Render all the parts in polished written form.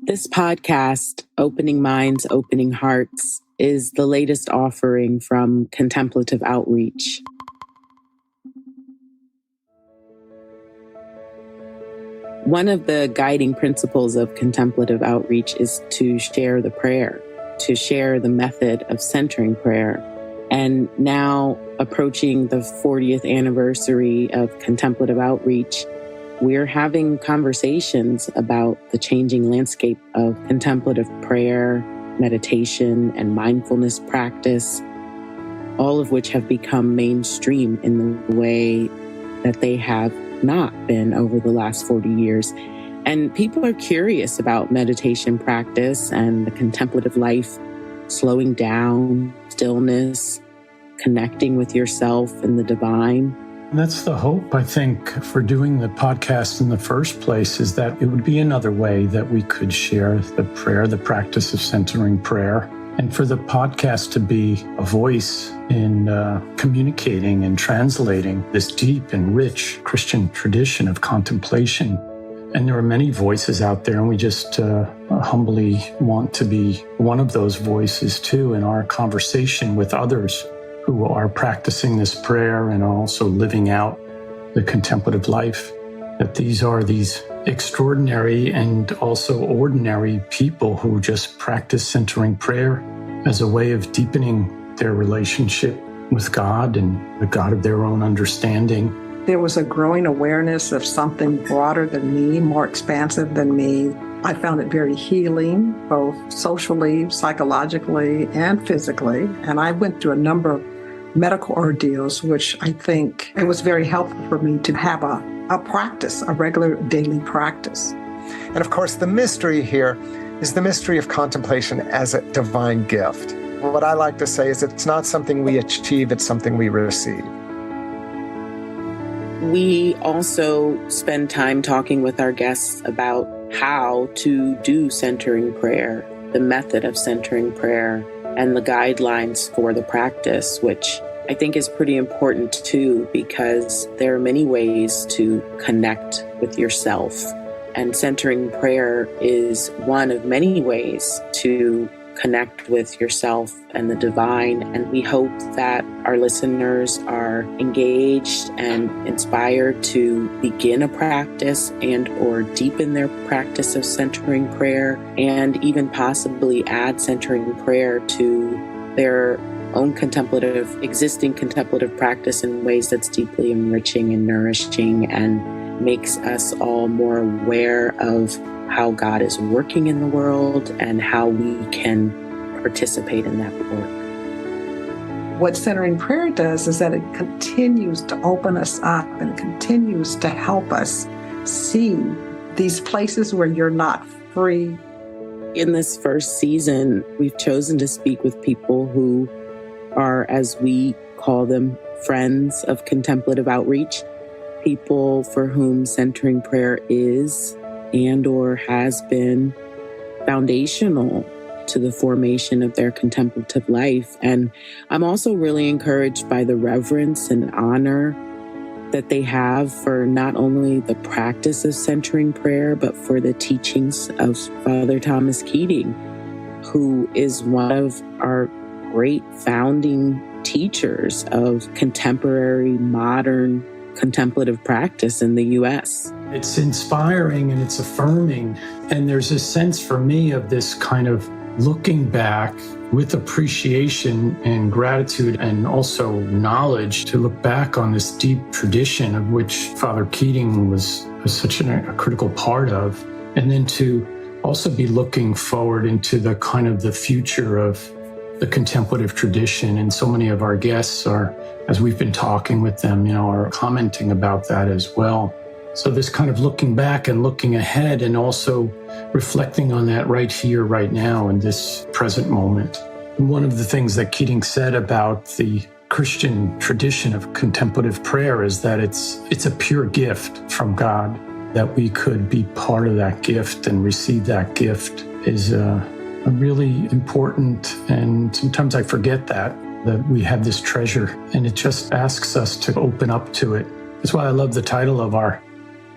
This podcast, Opening Minds, Opening Hearts, is the latest offering from Contemplative Outreach. One of the guiding principles of Contemplative Outreach is to share the prayer, to share the method of centering prayer. And now, approaching the 40th anniversary of Contemplative Outreach, we're having conversations about the changing landscape of contemplative prayer, meditation, and mindfulness practice, all of which have become mainstream in the way that they have not been over the last 40 years. And people are curious about meditation practice and the contemplative life, slowing down, stillness, connecting with yourself and the divine. That's the hope, I think, for doing the podcast in the first place, is that it would be another way that we could share the prayer, the practice of centering prayer, and for the podcast to be a voice in communicating and translating this deep and rich Christian tradition of contemplation. And there are many voices out there, and we just humbly want to be one of those voices too in our conversation with others who are practicing this prayer and are also living out the contemplative life, that these are these extraordinary and also ordinary people who just practice centering prayer as a way of deepening their relationship with God and the God of their own understanding. There was a growing awareness of something broader than me, more expansive than me. I found it very healing, both socially, psychologically, and physically. And I went through a number of medical ordeals, which I think it was very helpful for me to have a practice, a regular daily practice. And of course, the mystery here is the mystery of contemplation as a divine gift. What I like to say is it's not something we achieve, it's something we receive. We also spend time talking with our guests about how to do centering prayer, the method of centering prayer, and the guidelines for the practice, which I think is pretty important too, because there are many ways to connect with yourself. And centering prayer is one of many ways to connect with yourself and the divine. And we hope that our listeners are engaged and inspired to begin a practice and or deepen their practice of centering prayer, and even possibly add centering prayer to their own existing contemplative practice in ways that's deeply enriching and nourishing and makes us all more aware of how God is working in the world and how we can participate in that work. What centering prayer does is that it continues to open us up and continues to help us see these places where you're not free. In this first season, we've chosen to speak with people who are, as we call them, friends of Contemplative Outreach, people for whom centering prayer is and or has been foundational to the formation of their contemplative life. And I'm also really encouraged by the reverence and honor that they have for not only the practice of centering prayer, but for the teachings of Father Thomas Keating, who is one of our great founding teachers of contemporary, modern contemplative practice in the U.S. It's inspiring and it's affirming. And there's a sense for me of this kind of looking back with appreciation and gratitude and also knowledge to look back on this deep tradition of which Father Keating was such a critical part of. And then to also be looking forward into the kind of the future of the contemplative tradition. And so many of our guests are, as we've been talking with them, are commenting about that as well. So this kind of looking back and looking ahead and also reflecting on that right here, right now, in this present moment. And one of the things that Keating said about the Christian tradition of contemplative prayer is that it's a pure gift from God, that we could be part of that gift and receive that gift is a really important, and sometimes I forget that we have this treasure, and it just asks us to open up to it. That's why I love the title of our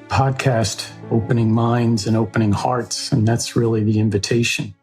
podcast, opening minds and opening hearts. And that's really the invitation.